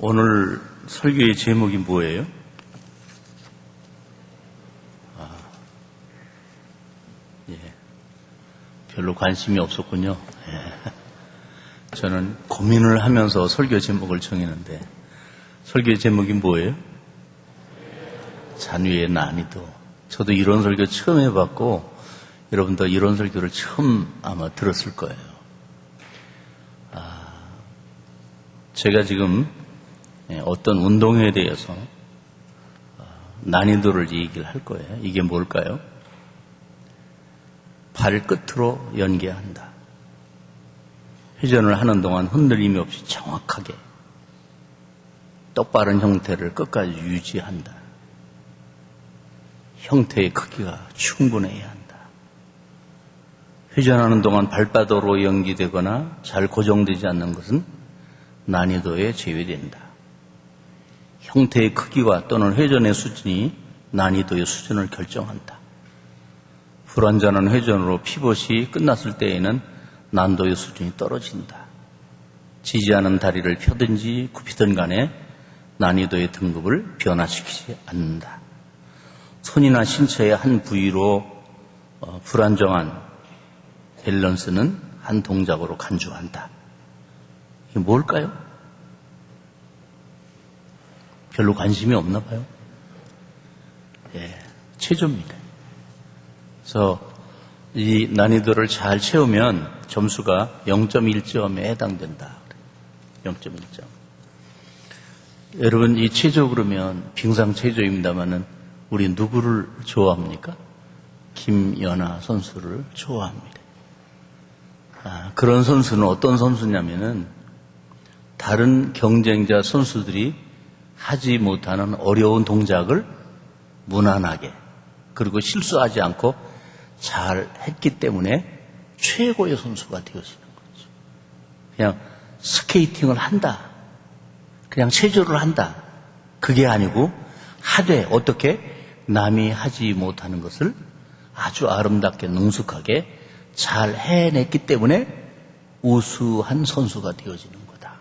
오늘 설교의 제목이 뭐예요? 예, 별로 관심이 없었군요. 예. 저는 고민을 하면서 설교 제목을 정했는데 설교의 제목이 뭐예요? 잔위의 난이도. 저도 이런 설교 처음 해봤고 여러분도 이런 설교를 처음 아마 들었을 거예요. 제가 지금 어떤 운동에 대해서 난이도를 얘기를 할 거예요. 이게 뭘까요? 발끝으로 연계한다. 회전을 하는 동안 흔들림이 없이 정확하게 똑바른 형태를 끝까지 유지한다. 형태의 크기가 충분해야 한다. 회전하는 동안 발바닥으로 연기되거나 잘 고정되지 않는 것은 난이도에 제외된다. 형태의 크기와 또는 회전의 수준이 난이도의 수준을 결정한다. 불완전한 회전으로 피벗이 끝났을 때에는 난도의 수준이 떨어진다. 지지하는 다리를 펴든지 굽히든 간에 난이도의 등급을 변화시키지 않는다. 손이나 신체의 한 부위로 불안정한 밸런스는 한 동작으로 간주한다. 이게 뭘까요? 별로 관심이 없나 봐요. 예, 체조입니다. 그래서 이 난이도를 잘 채우면 점수가 0.1점에 해당된다. 0.1점. 여러분, 이 체조 그러면 빙상 체조입니다만은 우리 누구를 좋아합니까? 김연아 선수를 좋아합니다. 그런 선수는 어떤 선수냐면은 다른 경쟁자 선수들이 하지 못하는 어려운 동작을 무난하게 그리고 실수하지 않고 잘 했기 때문에 최고의 선수가 되어지는 거죠. 그냥 스케이팅을 한다. 그냥 체조를 한다. 그게 아니고 하되 어떻게 남이 하지 못하는 것을 아주 아름답게 능숙하게 잘 해냈기 때문에 우수한 선수가 되어지는 거다.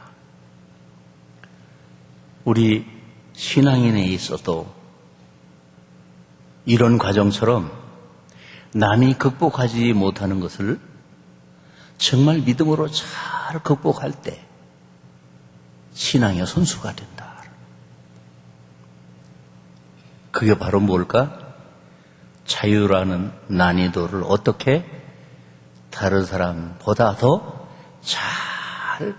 우리 신앙인에 있어도 이런 과정처럼 남이 극복하지 못하는 것을 정말 믿음으로 잘 극복할 때 신앙의 선수가 된다. 그게 바로 뭘까? 자유라는 난이도를 어떻게 다른 사람보다 더 잘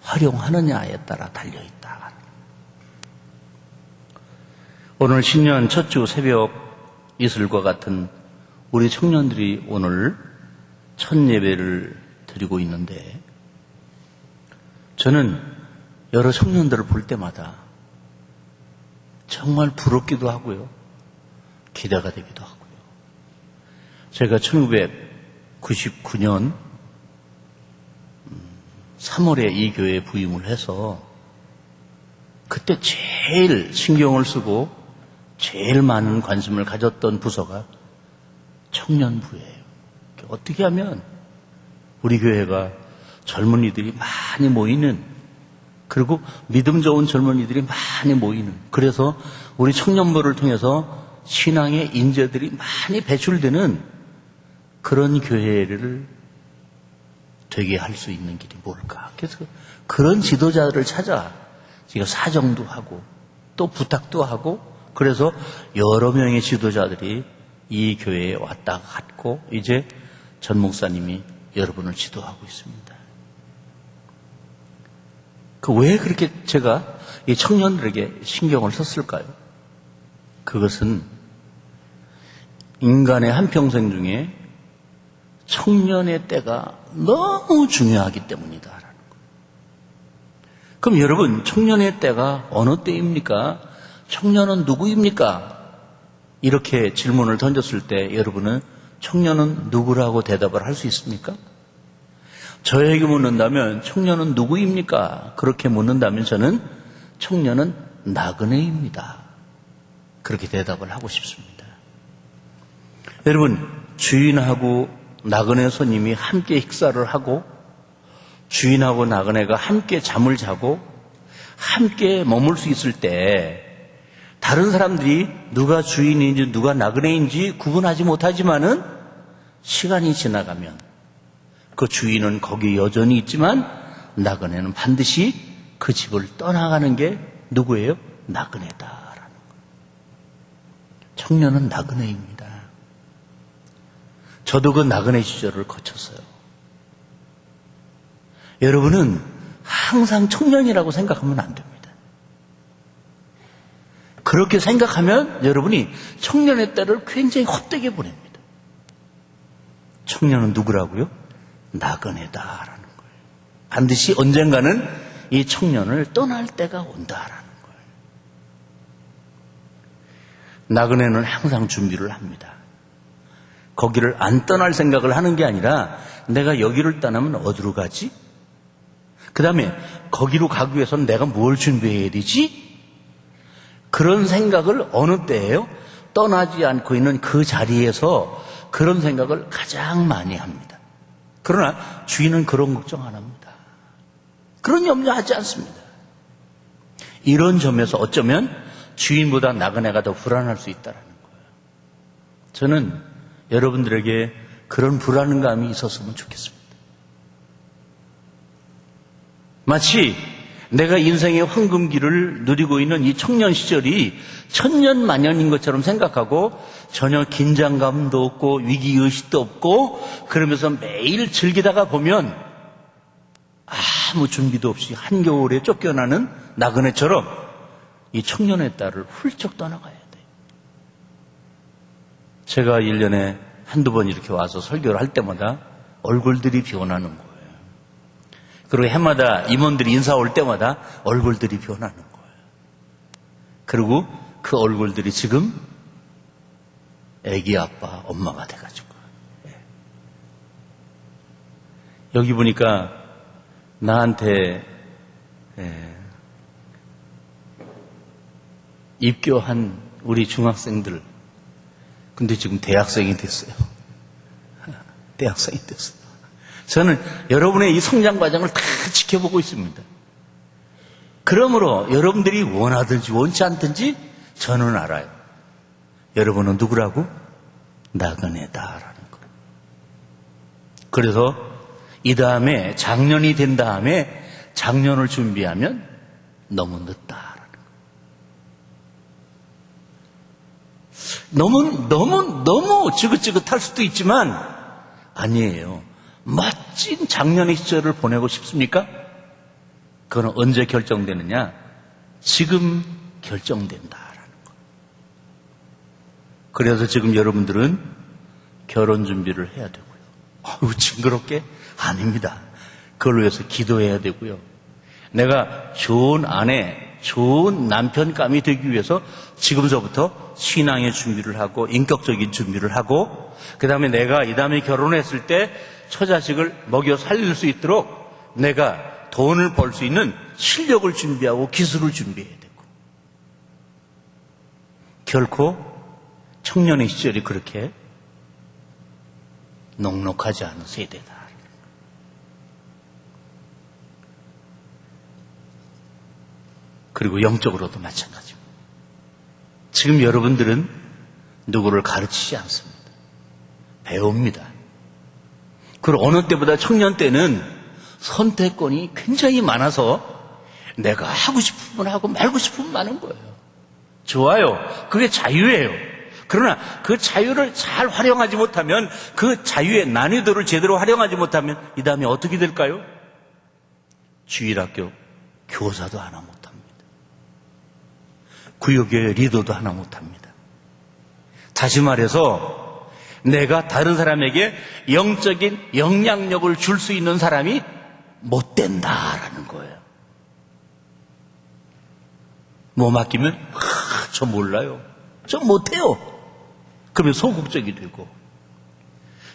활용하느냐에 따라 달려있다. 오늘 신년 첫 주 새벽 이슬과 같은 우리 청년들이 오늘 첫 예배를 드리고 있는데 저는 여러 청년들을 볼 때마다 정말 부럽기도 하고요. 기대가 되기도 하고요. 제가 1999년 3월에 이 교회에 부임을 해서 그때 제일 신경을 쓰고 제일 많은 관심을 가졌던 부서가 청년부예요. 어떻게 하면 우리 교회가 젊은이들이 많이 모이는 그리고 믿음 좋은 젊은이들이 많이 모이는 그래서 우리 청년부를 통해서 신앙의 인재들이 많이 배출되는 그런 교회를 되게 할 수 있는 길이 뭘까? 그래서 그런 지도자들을 찾아 제가 사정도 하고 또 부탁도 하고 그래서 여러 명의 지도자들이 이 교회에 왔다 갔고 이제 전 목사님이 여러분을 지도하고 있습니다. 왜 그렇게 제가 이 청년들에게 신경을 썼을까요? 그것은 인간의 한평생 중에 청년의 때가 너무 중요하기 때문이다. 그럼 여러분, 청년의 때가 어느 때입니까? 청년은 누구입니까? 이렇게 질문을 던졌을 때 여러분은 청년은 누구라고 대답을 할 수 있습니까? 저에게 묻는다면 청년은 누구입니까? 그렇게 묻는다면 저는 청년은 나그네입니다. 그렇게 대답을 하고 싶습니다. 여러분, 주인하고 나그네 손님이 함께 식사를 하고 주인하고 나그네가 함께 잠을 자고 함께 머물 수 있을 때 다른 사람들이 누가 주인인지 누가 나그네인지 구분하지 못하지만은 시간이 지나가면 그 주인은 거기 여전히 있지만 나그네는 반드시 그 집을 떠나가는 게 누구예요? 나그네다라는 거예요. 청년은 나그네입니다. 저도 그 나그네 시절을 거쳤어요. 여러분은 항상 청년이라고 생각하면 안 됩니다. 그렇게 생각하면 여러분이 청년의 때를 굉장히 헛되게 보냅니다. 청년은 누구라고요? 나그네다라는 거예요. 반드시 언젠가는 이 청년을 떠날 때가 온다라는 거예요. 나그네는 항상 준비를 합니다. 거기를 안 떠날 생각을 하는 게 아니라 내가 여기를 떠나면 어디로 가지? 그 다음에 거기로 가기 위해서는 내가 뭘 준비해야 되지? 그런 생각을 어느 때예요? 떠나지 않고 있는 그 자리에서 그런 생각을 가장 많이 합니다. 그러나 주인은 그런 걱정 안 합니다. 그런 염려하지 않습니다. 이런 점에서 어쩌면 주인보다 나그네가 더 불안할 수 있다는 거예요. 저는 여러분들에게 그런 불안감이 있었으면 좋겠습니다. 마치 내가 인생의 황금기를 누리고 있는 이 청년 시절이 천년만년인 것처럼 생각하고 전혀 긴장감도 없고 위기의식도 없고 그러면서 매일 즐기다가 보면 아무 준비도 없이 한겨울에 쫓겨나는 나그네처럼 이 청년의 딸을 훌쩍 떠나가야 돼요. 제가 1년에 한두 번 이렇게 와서 설교를 할 때마다 얼굴들이 변하는 거예요. 그리고 해마다 임원들이 인사 올 때마다 얼굴들이 변하는 거예요. 그리고 그 얼굴들이 지금 애기 아빠, 엄마가 돼가지고. 여기 보니까 나한테 입교한 우리 중학생들, 근데 지금 대학생이 됐어요. 대학생이 됐어요. 저는 여러분의 이 성장 과정을 다 지켜보고 있습니다. 그러므로 여러분들이 원하든지 원치 않든지 저는 알아요. 여러분은 누구라고? 나그네다라는 거. 그래서 이 다음에 작년이 된 다음에 작년을 준비하면 너무 늦다라는 거. 너무 지긋지긋할 수도 있지만 아니에요. 멋진 작년의 시절을 보내고 싶습니까? 그건 언제 결정되느냐? 지금 결정된다라는 거. 그래서 지금 여러분들은 결혼 준비를 해야 되고요. 징그럽게? 아닙니다. 그걸 위해서 기도해야 되고요. 내가 좋은 아내, 좋은 남편감이 되기 위해서 지금서부터 신앙의 준비를 하고 인격적인 준비를 하고 그 다음에 내가 이 다음에 결혼했을 때 처자식을 먹여 살릴 수 있도록 내가 돈을 벌 수 있는 실력을 준비하고 기술을 준비해야 되고 결코 청년의 시절이 그렇게 넉넉하지 않은 세대다. 그리고 영적으로도 마찬가지입니다. 지금 여러분들은 누구를 가르치지 않습니다. 배웁니다. 그리고 어느 때보다 청년 때는 선택권이 굉장히 많아서 내가 하고 싶으면 하고 말고 싶으면 마는 거예요. 좋아요. 그게 자유예요. 그러나 그 자유를 잘 활용하지 못하면 그 자유의 난이도를 제대로 활용하지 못하면 이 다음에 어떻게 될까요? 주일학교 교사도 하나 못합니다. 구역의 리더도 하나 못합니다. 다시 말해서 내가 다른 사람에게 영적인 영향력을 줄 수 있는 사람이 못 된다라는 거예요. 뭐 맡기면 저 몰라요. 저 못해요. 그러면 소극적이 되고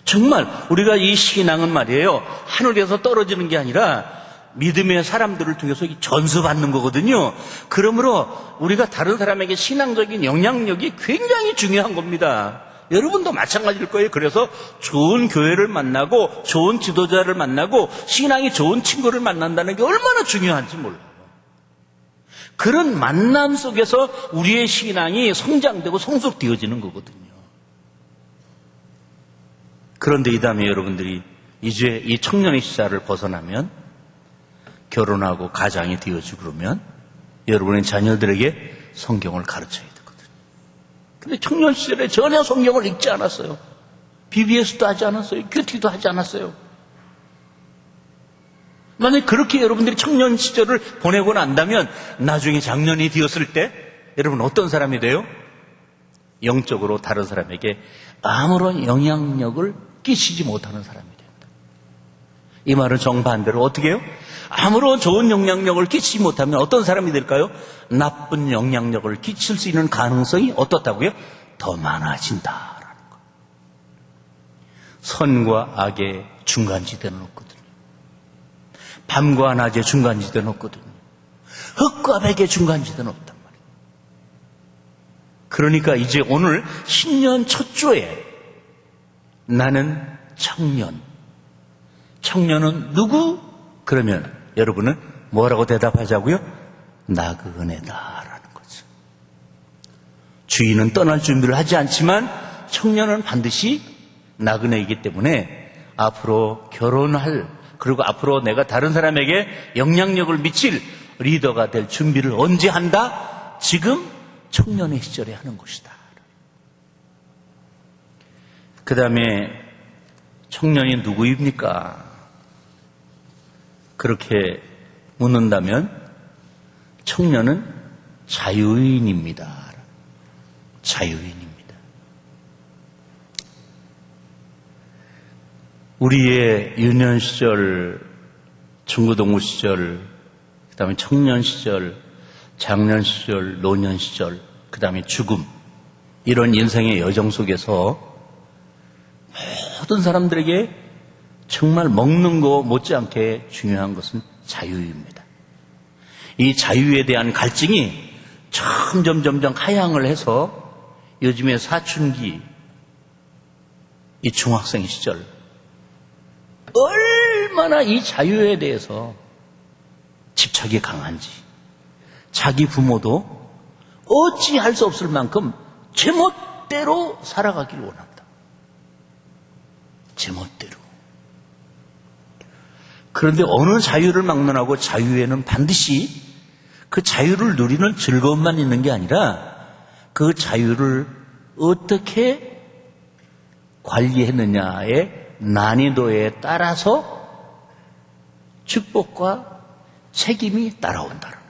정말 우리가 이 신앙은 말이에요. 하늘에서 떨어지는 게 아니라 믿음의 사람들을 통해서 전수받는 거거든요. 그러므로 우리가 다른 사람에게 신앙적인 영향력이 굉장히 중요한 겁니다. 여러분도 마찬가지일 거예요. 그래서 좋은 교회를 만나고 좋은 지도자를 만나고 신앙이 좋은 친구를 만난다는 게 얼마나 중요한지 몰라요. 그런 만남 속에서 우리의 신앙이 성장되고 성숙되어지는 거거든요. 그런데 이 다음에 여러분들이 이제 이 청년의 시절을 벗어나면 결혼하고 가장이 되어지고 그러면 여러분의 자녀들에게 성경을 가르쳐야 되거든요. 근데 청년 시절에 전혀 성경을 읽지 않았어요. BBS도 하지 않았어요. 큐티도 하지 않았어요. 만약에 그렇게 여러분들이 청년 시절을 보내고 난다면 나중에 장년이 되었을 때 여러분 어떤 사람이 돼요? 영적으로 다른 사람에게 아무런 영향력을 끼치지 못하는 사람이 됩니다. 이 말은 정반대로 어떻게 해요? 아무런 좋은 영향력을 끼치지 못하면 어떤 사람이 될까요? 나쁜 영향력을 끼칠 수 있는 가능성이 어떻다고요? 더 많아진다라는 거. 선과 악의 중간지대는 없거든요. 밤과 낮의 중간지대는 없거든요. 흙과 백의 중간지대는 없단 말이에요. 그러니까 이제 오늘 신년 첫 주에 나는 청년. 청년은 누구? 그러면 여러분은 뭐라고 대답하자고요? 나그네다라는 거죠. 주인은 떠날 준비를 하지 않지만 청년은 반드시 나그네이기 때문에 앞으로 결혼할 그리고 앞으로 내가 다른 사람에게 영향력을 미칠 리더가 될 준비를 언제 한다? 지금 청년의 시절에 하는 것이다. 그 다음에 청년이 누구입니까? 그렇게 묻는다면 청년은 자유인입니다. 자유인입니다. 우리의 유년 시절, 중고등부 시절, 그 다음에 청년 시절, 장년 시절, 노년 시절, 그 다음에 죽음, 이런 인생의 여정 속에서 모든 사람들에게 정말 먹는 거 못지않게 중요한 것은 자유입니다. 이 자유에 대한 갈증이 점점 하향을 해서 요즘에 사춘기, 이 중학생 시절 얼마나 이 자유에 대해서 집착이 강한지 자기 부모도 어찌할 수 없을 만큼 제멋대로 살아가기를 원한다. 제멋대로. 그런데 어느 자유를 막론하고 자유에는 반드시 그 자유를 누리는 즐거움만 있는 게 아니라 그 자유를 어떻게 관리했느냐의 난이도에 따라서 축복과 책임이 따라온다는 거예요.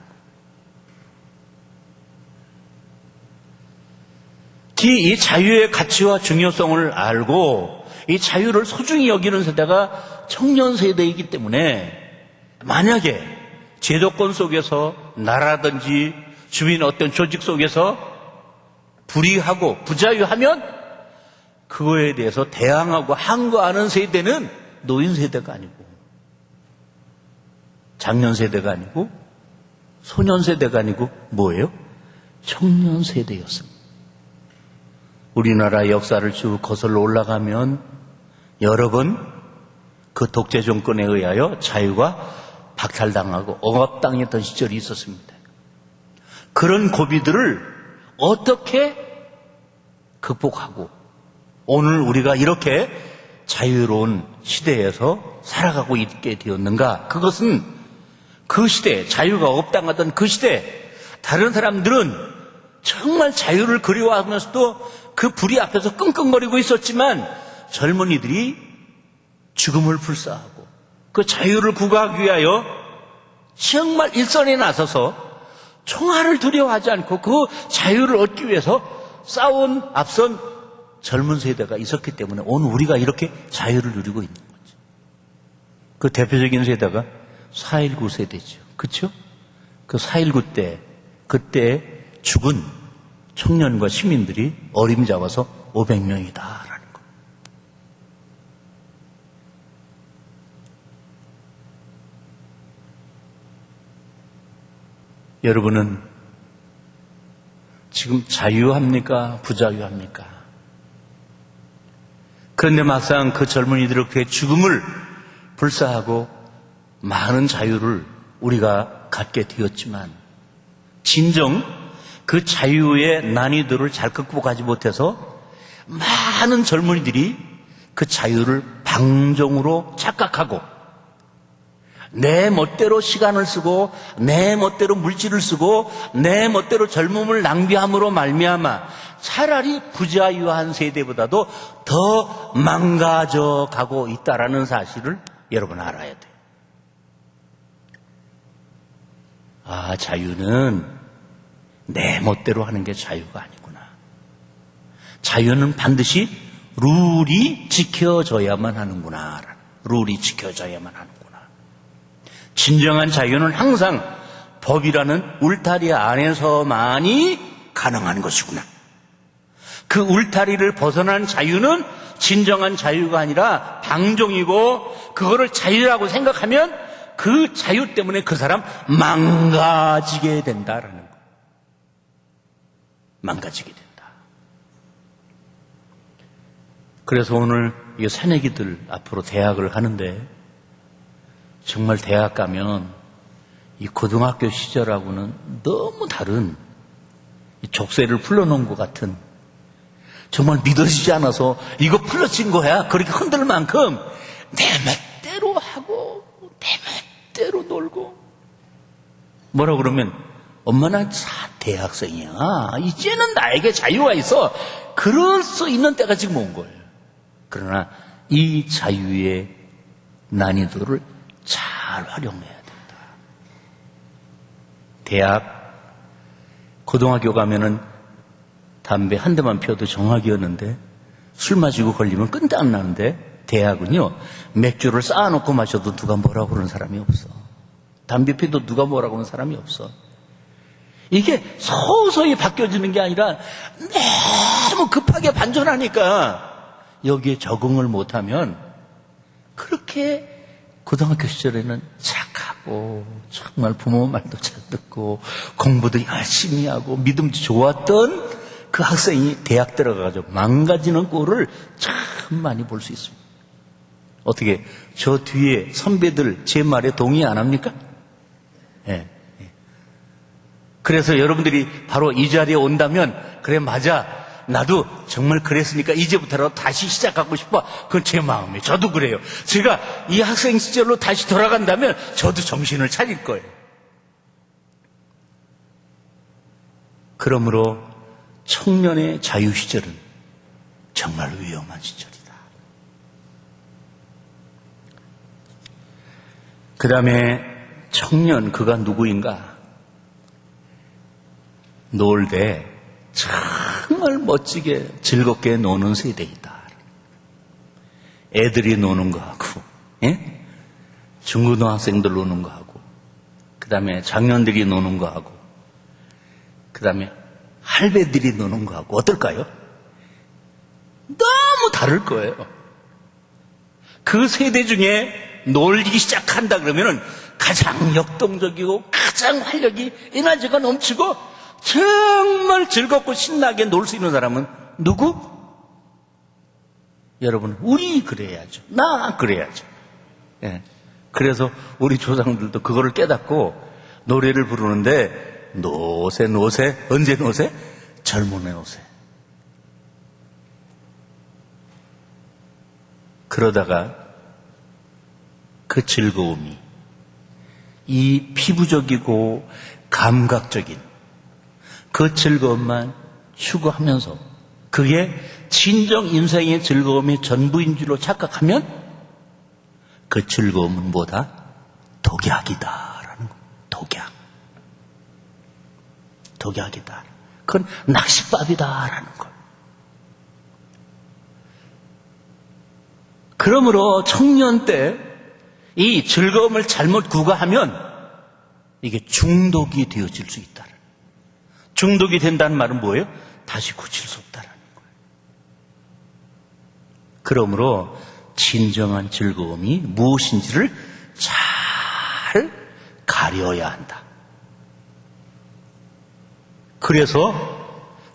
특히 이 자유의 가치와 중요성을 알고 이 자유를 소중히 여기는 세대가 청년 세대이기 때문에 만약에 제도권 속에서 나라든지 주민 어떤 조직 속에서 불의하고 부자유하면 그거에 대해서 대항하고 항거하는 세대는 노인 세대가 아니고 장년 세대가 아니고 소년 세대가 아니고 뭐예요? 청년 세대였습니다. 우리나라 역사를 쭉 거슬러 올라가면 여러 번 그 독재 정권에 의하여 자유가 박탈당하고 억압당했던 시절이 있었습니다. 그런 고비들을 어떻게 극복하고 오늘 우리가 이렇게 자유로운 시대에서 살아가고 있게 되었는가? 그것은 그 시대, 자유가 억압당하던 그 시대, 다른 사람들은 정말 자유를 그리워하면서도 그 불의 앞에서 끙끙거리고 있었지만 젊은이들이 죽음을 불사하고 그 자유를 구가하기 위하여 정말 일선에 나서서 총알을 두려워하지 않고 그 자유를 얻기 위해서 싸운 앞선 젊은 세대가 있었기 때문에 오늘 우리가 이렇게 자유를 누리고 있는 거죠. 그 대표적인 세대가 4.19 세대죠. 그렇죠? 그 4.19 때 그때 죽은 청년과 시민들이 어림잡아서 500명이다라는 거. 여러분은 지금 자유합니까? 부자유합니까? 그런데 막상 그 젊은이들의 그 죽음을 불사하고 많은 자유를 우리가 갖게 되었지만 진정 그 자유의 난이도를 잘 극복하지 못해서 많은 젊은이들이 그 자유를 방종으로 착각하고 내 멋대로 시간을 쓰고 내 멋대로 물질을 쓰고 내 멋대로 젊음을 낭비함으로 말미암아 차라리 부자유한 세대보다도 더 망가져 가고 있다라는 사실을 여러분 알아야 돼요. 아, 자유는 내 멋대로 하는 게 자유가 아니구나. 자유는 반드시 룰이 지켜져야만 하는구나. 룰이 지켜져야만 하는구나. 진정한 자유는 항상 법이라는 울타리 안에서만이 가능한 것이구나. 그 울타리를 벗어난 자유는 진정한 자유가 아니라 방종이고, 그거를 자유라고 생각하면 그 자유 때문에 그 사람 망가지게 된다라는 거예요. 망가지게 된다. 그래서 오늘 이 새내기들 앞으로 대학을 가는데 정말 대학 가면 이 고등학교 시절하고는 너무 다른 족쇄를 풀어놓은 것 같은, 정말 믿어지지 않아서 이거 풀어진 거야 그렇게 흔들 만큼 내 멋대로 하고 내 멋대로 놀고, 뭐라 그러면 엄마 난 대학생이야, 이제는 나에게 자유가 있어, 그럴 수 있는 때가 지금 온 거예요. 그러나 이 자유의 난이도를 잘 활용해야 된다. 대학, 고등학교 가면은 담배 한 대만 피워도 정학이었는데 술 마시고 걸리면 끈도 안 나는데, 대학은요 맥주를 쌓아놓고 마셔도 누가 뭐라고 그러는 사람이 없어. 담배 피워도 누가 뭐라고 하는 사람이 없어. 이게 서서히 바뀌어지는 게 아니라 너무 급하게 반전하니까 여기에 적응을 못하면 그렇게 고등학교 시절에는 착하고 정말 부모 말도 잘 듣고 공부도 열심히 하고 믿음도 좋았던 그 학생이 대학 들어가가지고 망가지는 꼴을 참 많이 볼 수 있습니다. 어떻게 저 뒤에 선배들 제 말에 동의 안 합니까? 예. 그래서 여러분들이 바로 이 자리에 온다면, 그래 맞아, 나도 정말 그랬으니까 이제부터라도 다시 시작하고 싶어. 그건 제 마음이에요. 저도 그래요. 제가 이 학생 시절로 다시 돌아간다면 저도 정신을 차릴 거예요. 그러므로 청년의 자유 시절은 정말 위험한 시절이다. 그 다음에 청년, 그가 누구인가? 놀 때 정말 멋지게 즐겁게 노는 세대이다. 애들이 노는 거하고, 예? 중고등학생들 노는 거하고, 그 다음에 장년들이 노는 거하고, 그 다음에 할배들이 노는 거하고 어떨까요? 너무 다를 거예요. 그 세대 중에 놀기 시작한다 그러면은 가장 역동적이고 가장 활력이 에너지가 넘치고 정말 즐겁고 신나게 놀 수 있는 사람은 누구? 여러분, 우리 그래야죠. 나 그래야죠. 예. 그래서 우리 조상들도 그거를 깨닫고 노래를 부르는데, 노세 노세, 언제 노세? 젊은 애 노세. 그러다가 그 즐거움이 이 피부적이고 감각적인 그 즐거움만 추구하면서 그게 진정 인생의 즐거움이 전부인 줄로 착각하면 그 즐거움은 뭐다? 독약이다라는 거. 독약이다. 그건 낚싯밥이다라는 거. 그러므로 청년 때 이 즐거움을 잘못 구가하면 이게 중독이 되어질 수 있다. 중독이 된다는 말은 뭐예요? 다시 고칠 수 없다는 거예요. 그러므로 진정한 즐거움이 무엇인지를 잘 가려야 한다. 그래서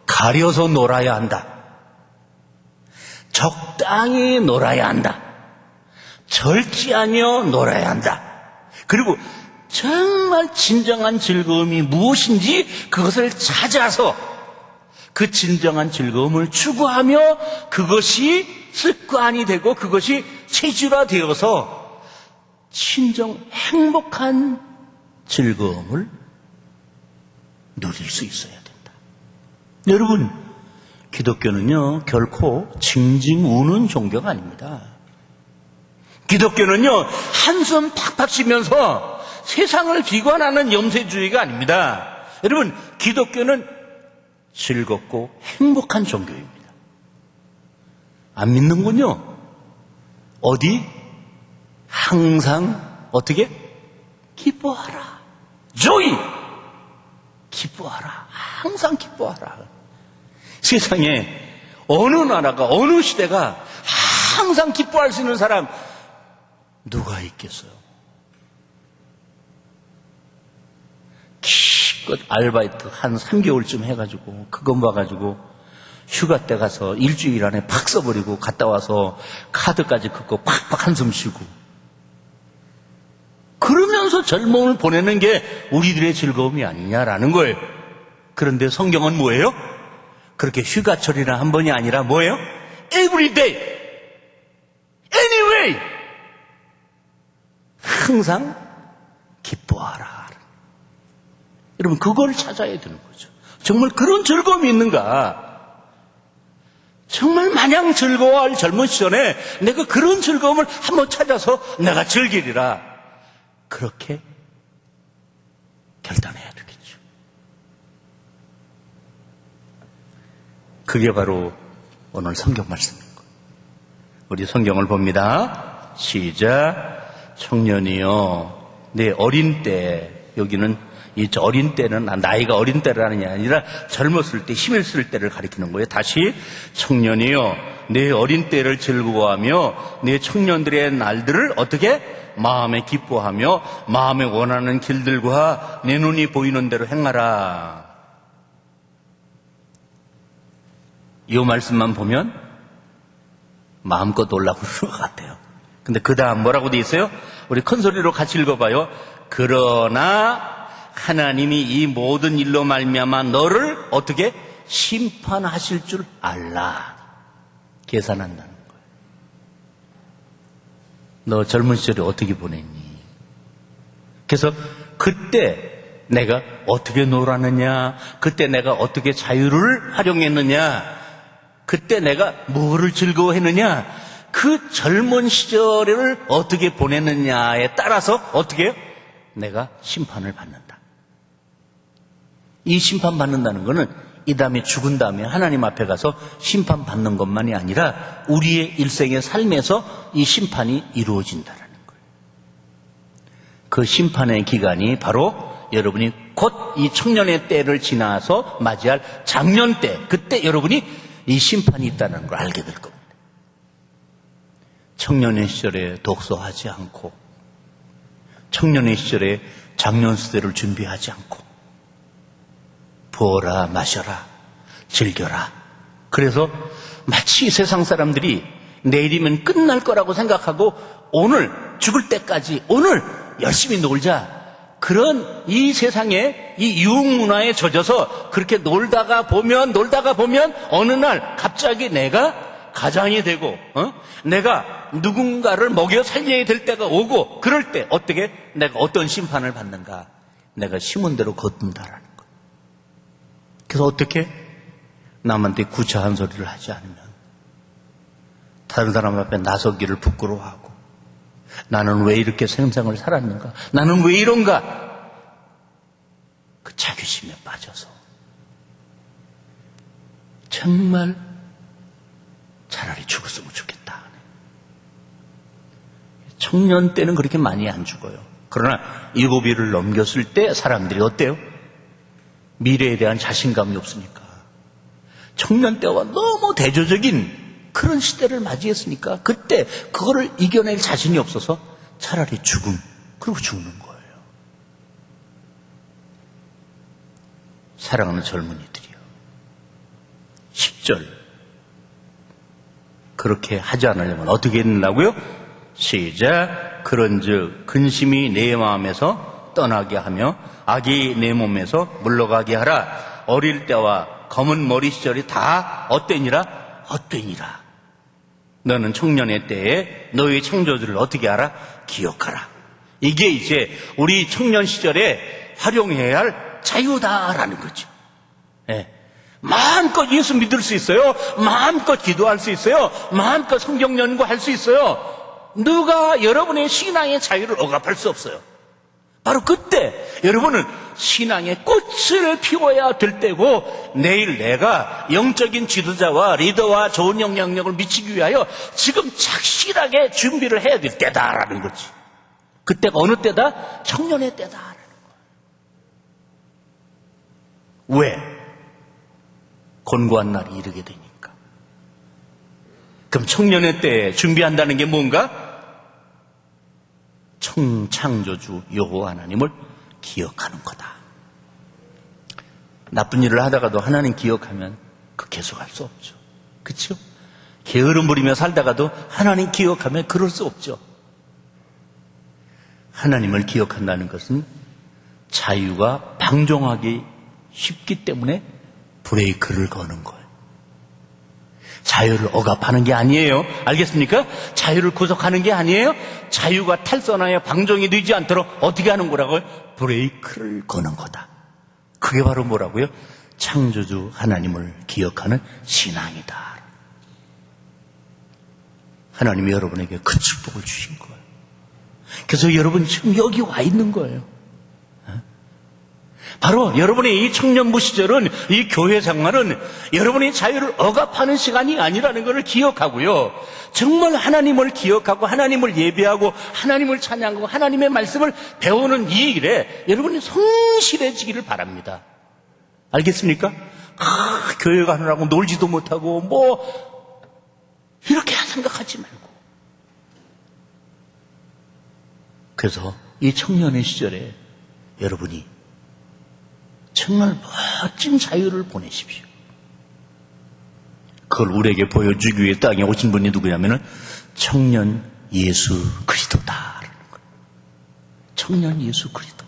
가려서 놀아야 한다. 적당히 놀아야 한다. 절제하며 놀아야 한다. 그리고 정말 진정한 즐거움이 무엇인지 그것을 찾아서 그 진정한 즐거움을 추구하며 그것이 습관이 되고 그것이 체질화되어서 진정 행복한 즐거움을 누릴 수 있어야 된다. 여러분, 기독교는요 결코 징징 우는 종교가 아닙니다. 기독교는요 한숨 팍팍 쉬면서 세상을 비관하는 염세주의가 아닙니다. 여러분, 기독교는 즐겁고 행복한 종교입니다. 안 믿는군요. 어디? 항상 어떻게? 기뻐하라. joy! 기뻐하라. 항상 기뻐하라. 세상에 어느 나라가 어느 시대가 항상 기뻐할 수 있는 사람 누가 있겠어요? 기껏 아르바이트 한 3개월쯤 해가지고 그것 봐가지고 휴가 때 가서 일주일 안에 팍 써버리고 갔다 와서 카드까지 긋고 팍팍 한숨 쉬고 그러면서 젊음을 보내는 게 우리들의 즐거움이 아니냐라는 거예요. 그런데 성경은 뭐예요? 그렇게 휴가철이나 한 번이 아니라 뭐예요? Every day, anyway, 항상 기뻐하라. 여러분, 그걸 찾아야 되는 거죠. 정말 그런 즐거움이 있는가? 정말 마냥 즐거워할 젊은 시절에 내가 그런 즐거움을 한번 찾아서 내가 즐기리라. 그렇게 결단해야 되겠죠. 그게 바로 오늘 성경 말씀입니다. 우리 성경을 봅니다. 시작. 청년이여, 내 어린 때, 여기는 이 어린 때는 나이가 어린 때라는 게 아니라 젊었을 때, 힘을 쓸 때를 가리키는 거예요. 다시, 청년이여, 내 어린 때를 즐거워하며 내 청년들의 날들을 어떻게? 마음에 기뻐하며 마음에 원하는 길들과 내 눈이 보이는 대로 행하라. 이 말씀만 보면 마음껏 놀라부를 것 같아요. 근데 그 다음 뭐라고 돼 있어요? 우리 큰 소리로 같이 읽어봐요. 그러나 하나님이 이 모든 일로 말미암아 너를 어떻게 심판하실 줄 알라. 계산한다는 거예요. 너 젊은 시절에 어떻게 보냈니? 그래서 그때 내가 어떻게 놀았느냐, 그때 내가 어떻게 자유를 활용했느냐, 그때 내가 뭐를 즐거워했느냐, 그 젊은 시절을 어떻게 보냈느냐에 따라서 어떻게 해요? 내가 심판을 받는다. 이 심판받는다는 것은 이 다음에 죽은 다음에 하나님 앞에 가서 심판받는 것만이 아니라 우리의 일생의 삶에서 이 심판이 이루어진다는 거예요. 그 심판의 기간이 바로 여러분이 곧 이 청년의 때를 지나서 맞이할 장년 때, 그때 여러분이 이 심판이 있다는 걸 알게 될 겁니다. 청년의 시절에 독서하지 않고, 청년의 시절에 장년수대를 준비하지 않고, 부어라, 마셔라, 즐겨라. 그래서 마치 세상 사람들이 내일이면 끝날 거라고 생각하고 오늘 죽을 때까지 오늘 열심히 놀자. 그런 이 세상에 이 유흥문화에 젖어서 그렇게 놀다가 보면 어느 날 갑자기 내가 가장이 되고 내가 누군가를 먹여 살려야 될 때가 오고 그럴 때 어떻게 내가 어떤 심판을 받는가? 내가 심은 대로 거둔다라는 거예요. 그래서 어떻게? 남한테 구차한 소리를 하지 않으면 다른 사람 앞에 나서기를 부끄러워하고 나는 왜 이렇게 생생을 살았는가? 나는 왜 이런가? 그 자괴심에 빠져서 정말 차라리 죽었으면 좋겠다. 청년 때는 그렇게 많이 안 죽어요. 그러나 7일을 넘겼을 때 사람들이 어때요? 미래에 대한 자신감이 없으니까. 청년 때와 너무 대조적인 그런 시대를 맞이했으니까 그때 그거를 이겨낼 자신이 없어서 차라리 죽음, 그리고 죽는 거예요. 사랑하는 젊은이들이요. 10절. 그렇게 하지 않으려면 어떻게 했는다고요? 시작. 그런즉 근심이 내 마음에서 떠나게 하며 악이 내 몸에서 물러가게 하라. 어릴 때와 검은 머리 시절이 다 어때니라? 헛되니라. 너는 청년의 때에 너의 창조주를 어떻게 알아? 기억하라. 이게 이제 우리 청년 시절에 활용해야 할 자유다라는 거죠. 예. 마음껏 예수 믿을 수 있어요. 마음껏 기도할 수 있어요. 마음껏 성경 연구할 수 있어요. 누가 여러분의 신앙의 자유를 억압할 수 없어요. 바로 그때 여러분은 신앙의 꽃을 피워야 될 때고, 내일 내가 영적인 지도자와 리더와 좋은 영향력을 미치기 위하여 지금 착실하게 준비를 해야 될 때다라는 거지. 그때가 어느 때다? 청년의 때다라는 거야. 왜? 곤고한 날이 이르게 되니까. 그럼 청년의 때에 준비한다는 게 뭔가? 창조주 여호와 하나님을 기억하는 거다. 나쁜 일을 하다가도 하나님 기억하면 그 계속할 수 없죠. 그렇죠? 게으름 부리며 살다가도 하나님 기억하면 그럴 수 없죠. 하나님을 기억한다는 것은 자유가 방종하기 쉽기 때문에 브레이크를 거는 거예요. 자유를 억압하는 게 아니에요. 알겠습니까? 자유를 구속하는 게 아니에요. 자유가 탈선하여 방종이 되지 않도록 어떻게 하는 거라고요? 브레이크를 거는 거다. 그게 바로 뭐라고요? 창조주 하나님을 기억하는 신앙이다. 하나님이 여러분에게 그 축복을 주신 거예요. 그래서 여러분 지금 여기 와 있는 거예요. 바로 여러분의 이 청년부 시절은, 이 교회 생활은 여러분의 자유를 억압하는 시간이 아니라는 것을 기억하고요. 정말 하나님을 기억하고 하나님을 예배하고 하나님을 찬양하고 하나님의 말씀을 배우는 이 일에 여러분이 성실해지기를 바랍니다. 알겠습니까? 교회 가느라고 놀지도 못하고 이렇게 생각하지 말고. 그래서 이 청년의 시절에 여러분이 정말 멋진 자유를 보내십시오. 그걸 우리에게 보여주기 위해 땅에 오신 분이 누구냐면은 청년 예수 그리스도다라는 거예요. 청년 예수 그리스도.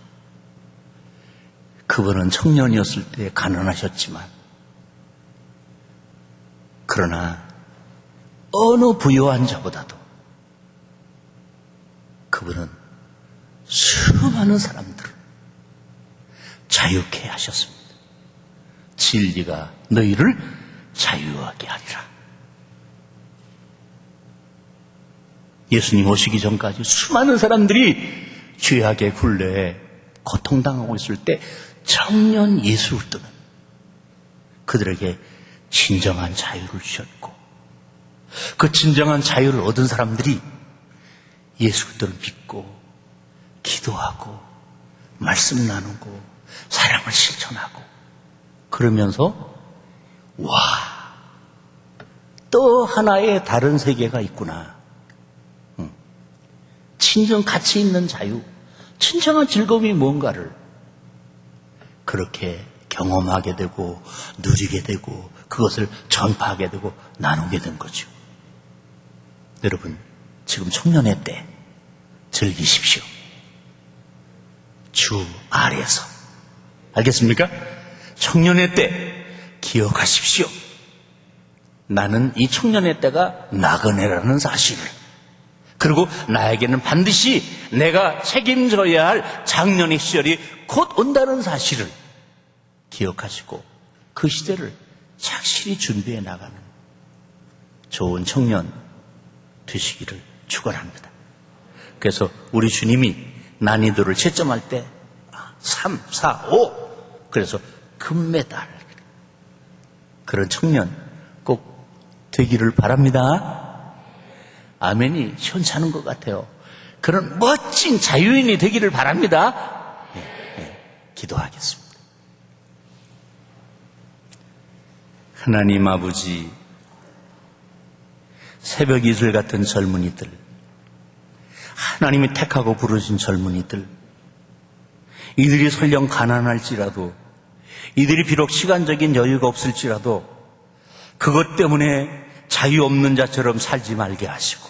그분은 청년이었을 때 가난하셨지만, 그러나 어느 부유한 자보다도 그분은 수많은 사람들을 자유케 하셨습니다. 진리가 너희를 자유하게 하리라. 예수님 오시기 전까지 수많은 사람들이 죄악의 굴레에 고통당하고 있을 때 청년 예수를 뜨는 그들에게 진정한 자유를 주셨고, 그 진정한 자유를 얻은 사람들이 예수 그리스도를 믿고 기도하고 말씀 나누고 사랑을 실천하고 그러면서 또 하나의 다른 세계가 있구나. 진정 가치 있는 자유, 진정한 즐거움이 뭔가를 그렇게 경험하게 되고 누리게 되고 그것을 전파하게 되고 나누게 된 거죠. 여러분, 지금 청년의 때 즐기십시오. 주 아래에서. 알겠습니까? 청년의 때 기억하십시오. 나는 이 청년의 때가 나그네라는 사실을, 그리고 나에게는 반드시 내가 책임져야 할 장년의 시절이 곧 온다는 사실을 기억하시고 그 시대를 착실히 준비해 나가는 좋은 청년 되시기를 축원합니다. 그래서 우리 주님이 난이도를 채점할 때 3, 4, 5 그래서 금메달, 그런 청년 꼭 되기를 바랍니다. 아멘이 시원찮은 것 같아요. 그런 멋진 자유인이 되기를 바랍니다. 기도하겠습니다. 하나님 아버지, 새벽 이슬 같은 젊은이들, 하나님이 택하고 부르신 젊은이들, 이들이 설령 가난할지라도, 이들이 비록 시간적인 여유가 없을지라도 그것 때문에 자유 없는 자처럼 살지 말게 하시고,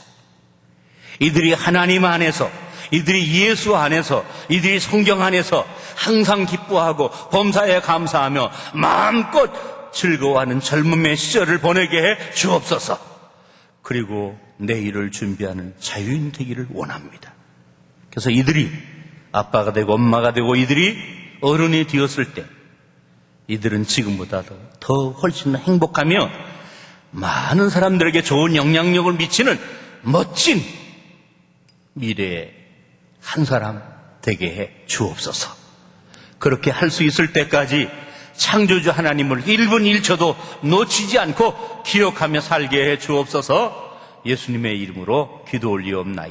이들이 하나님 안에서 이들이 예수 안에서, 이들이 성경 안에서 항상 기뻐하고 범사에 감사하며 마음껏 즐거워하는 젊음의 시절을 보내게 해 주옵소서. 그리고 내일을 준비하는 자유인 되기를 원합니다. 그래서 이들이 아빠가 되고 엄마가 되고 이들이 어른이 되었을 때 이들은 지금보다 더 훨씬 행복하며 많은 사람들에게 좋은 영향력을 미치는 멋진 미래의 한 사람 되게 해 주옵소서. 그렇게 할 수 있을 때까지 창조주 하나님을 1분 1초도 놓치지 않고 기억하며 살게 해 주옵소서. 예수님의 이름으로 기도 올리옵나이다.